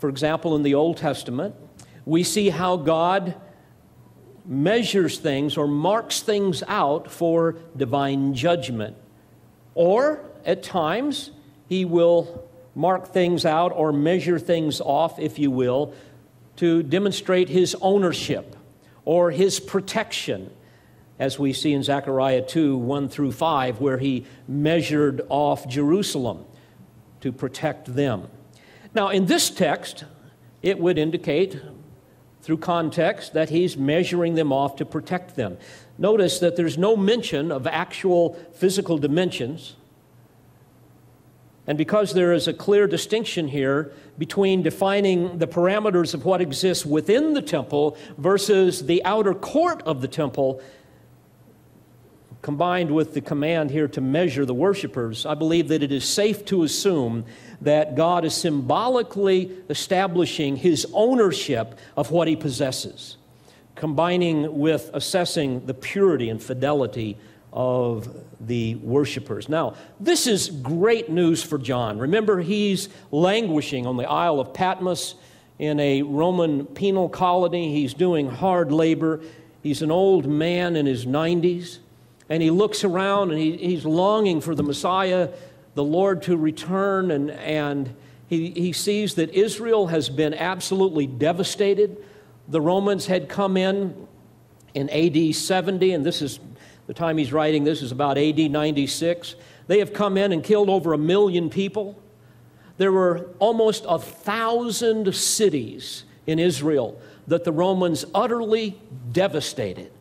For example, in the Old Testament, we see how God measures things or marks things out for divine judgment. Or, at times, He will mark things out or measure things off, if you will, to demonstrate His ownership or His protection, as we see in Zechariah 2, 1 through 5, where He measured off Jerusalem to protect them. Now, in this text, it would indicate, through context, that He's measuring them off to protect them. Notice that there's no mention of actual physical dimensions. And because there is a clear distinction here between defining the parameters of what exists within the temple versus the outer court of the temple, combined with the command here to measure the worshipers, I believe that it is safe to assume that God is symbolically establishing His ownership of what He possesses, combining with assessing the purity and fidelity of the worshipers. Now, this is great news for John. Remember, he's languishing on the Isle of Patmos in a Roman penal colony. He's doing hard labor. He's an old man in his 90s. And he looks around and he's longing for the Messiah, the Lord, to return. And he sees that Israel has been absolutely devastated. The Romans had come in AD 70, and this is the time he's writing this is about AD 96. They have come in and killed over 1 million people. There were almost 1,000 cities in Israel that the Romans utterly devastated.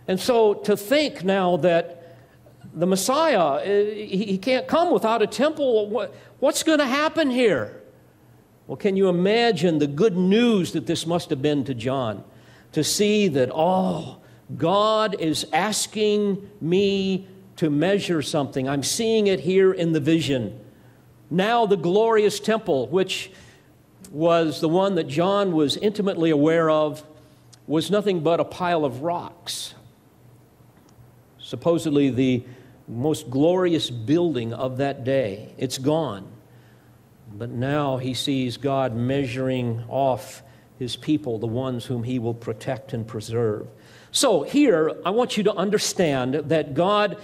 And so to think now that the Messiah, he can't come without a temple, what's going to happen here? Well, can you imagine the good news that this must have been to John, to see that, God is asking me to measure something. I'm seeing it here in the vision. Now the glorious temple, which was the one that John was intimately aware of, was nothing but a pile of rocks. Supposedly the most glorious building of that day. It's gone. But now he sees God measuring off His people, the ones whom He will protect and preserve. So here, I want you to understand that God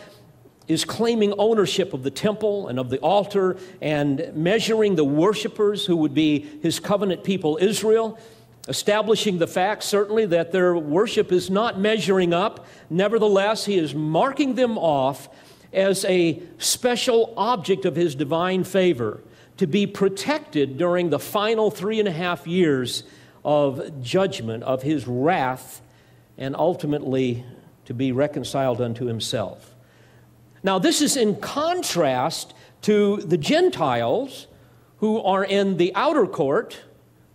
is claiming ownership of the temple and of the altar and measuring the worshipers who would be His covenant people, Israel, establishing the fact, certainly, that their worship is not measuring up. Nevertheless, He is marking them off as a special object of His divine favor to be protected during the final 3.5 years of judgment, of His wrath, and ultimately to be reconciled unto Himself. Now, this is in contrast to the Gentiles who are in the outer court,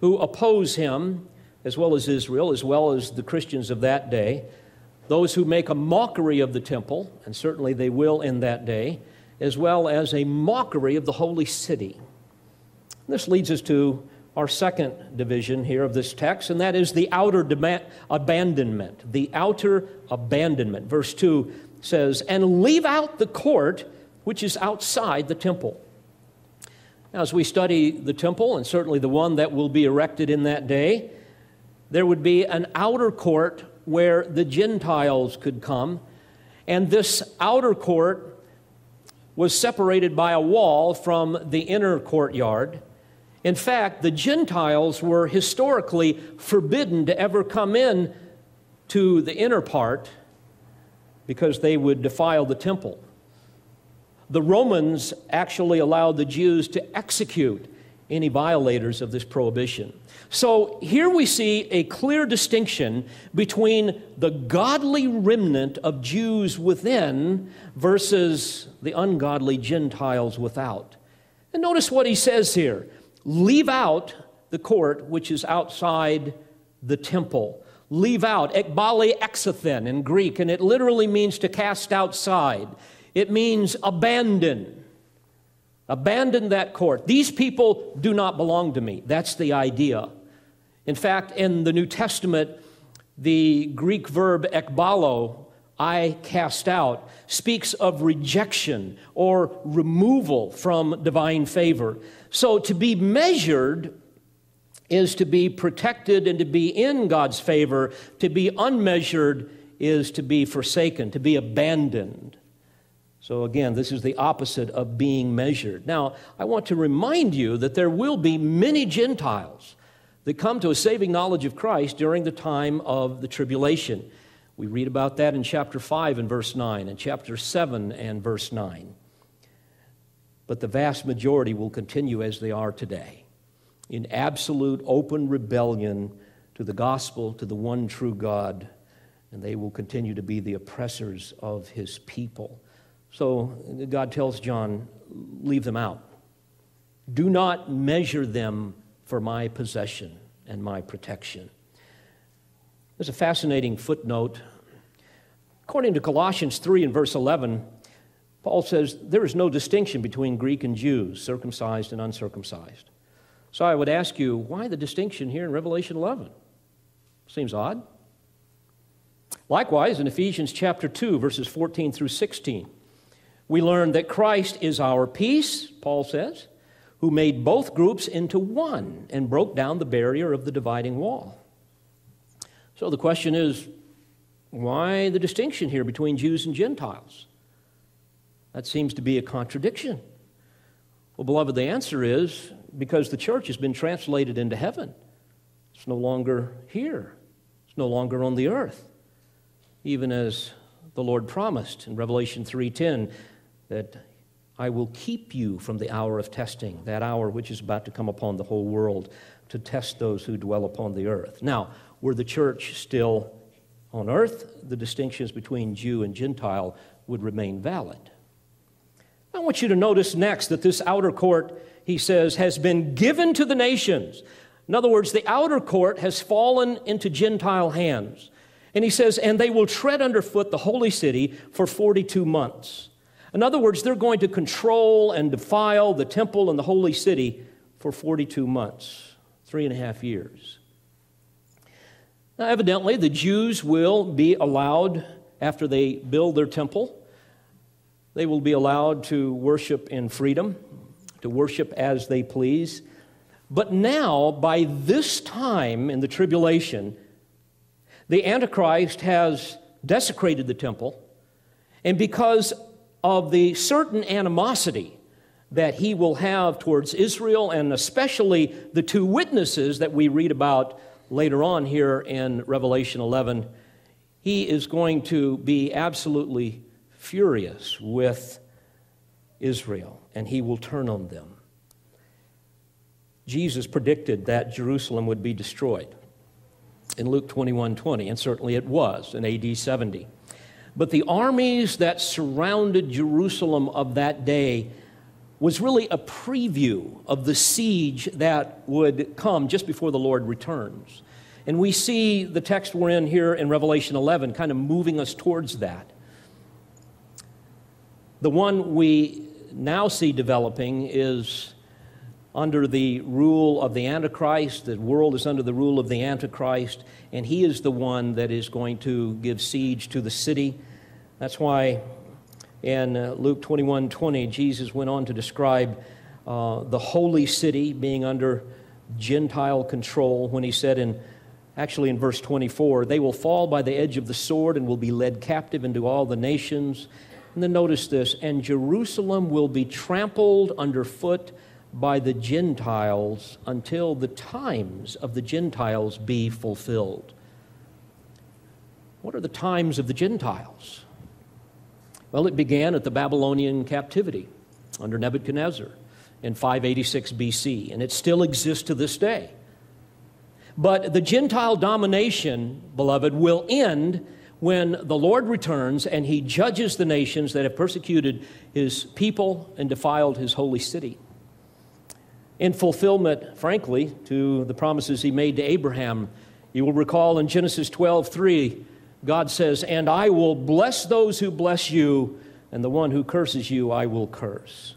who oppose Him, as well as Israel, as well as the Christians of that day, those who make a mockery of the temple, and certainly they will in that day, as well as a mockery of the holy city. This leads us to our second division here of this text, and that is the outer abandonment. The outer abandonment. Verse 2 says, "And leave out the court which is outside the temple." Now, as we study the temple, and certainly the one that will be erected in that day, there would be an outer court where the Gentiles could come, and this outer court was separated by a wall from the inner courtyard. In fact, the Gentiles were historically forbidden to ever come in to the inner part because they would defile the temple. The Romans actually allowed the Jews to execute any violators of this prohibition. So here we see a clear distinction between the godly remnant of Jews within versus the ungodly Gentiles without. And notice what he says here. Leave out the court which is outside the temple. Leave out, ekbale exathen in Greek, and it literally means to cast outside. It means abandon. Abandon that court. These people do not belong to me. That's the idea. In fact, in the New Testament, the Greek verb ekbalo, I cast out, speaks of rejection or removal from divine favor. So to be measured is to be protected and to be in God's favor. To be unmeasured is to be forsaken, to be abandoned. So again, this is the opposite of being measured. Now, I want to remind you that there will be many Gentiles that come to a saving knowledge of Christ during the time of the tribulation. We read about that in chapter 5 and verse 9, and chapter 7 and verse 9. But the vast majority will continue as they are today, in absolute open rebellion to the gospel, to the one true God, and they will continue to be the oppressors of his people. So God tells John, leave them out. Do not measure them for my possession and my protection. There's a fascinating footnote. According to Colossians 3 and verse 11, Paul says there is no distinction between Greek and Jews, circumcised and uncircumcised. So I would ask you, why the distinction here in Revelation 11? Seems odd. Likewise, in Ephesians chapter 2, verses 14 through 16, we learn that Christ is our peace, Paul says, who made both groups into one and broke down the barrier of the dividing wall. So the question is, why the distinction here between Jews and Gentiles? That seems to be a contradiction. Well, beloved, the answer is because the church has been translated into heaven. It's no longer here. It's no longer on the earth. Even as the Lord promised in Revelation 3:10, that I will keep you from the hour of testing, that hour which is about to come upon the whole world to test those who dwell upon the earth. Now, were the church still on earth, the distinctions between Jew and Gentile would remain valid. I want you to notice next that this outer court, he says, has been given to the nations. In other words, the outer court has fallen into Gentile hands. And he says, and they will tread underfoot the holy city for 42 months. In other words, they're going to control and defile the temple and the holy city for 42 months, 3.5 years. Now, evidently, the Jews will be allowed, after they build their temple, they will be allowed to worship in freedom, to worship as they please. But now, by this time in the tribulation, the Antichrist has desecrated the temple, and because of the certain animosity that he will have towards Israel, and especially the two witnesses that we read about later on here in Revelation 11, he is going to be absolutely furious with Israel, and he will turn on them. Jesus predicted that Jerusalem would be destroyed in Luke 21:20, and certainly it was in AD 70. But the armies that surrounded Jerusalem of that day was really a preview of the siege that would come just before the Lord returns. And we see the text we're in here in Revelation 11 kind of moving us towards that. The one we now see developing is under the rule of the Antichrist. The world is under the rule of the Antichrist, and he is the one that is going to give siege to the city. That's why in Luke 21:20, Jesus went on to describe the holy city being under Gentile control when he said in verse 24, they will fall by the edge of the sword and will be led captive into all the nations. And then notice this, and Jerusalem will be trampled underfoot by the Gentiles until the times of the Gentiles be fulfilled. What are the times of the Gentiles? Well, it began at the Babylonian captivity under Nebuchadnezzar in 586 BC, and it still exists to this day. But the Gentile domination, beloved, will end when the Lord returns and he judges the nations that have persecuted his people and defiled his holy city. In fulfillment, frankly, to the promises he made to Abraham, you will recall in Genesis 12:3, God says, and I will bless those who bless you, and the one who curses you I will curse.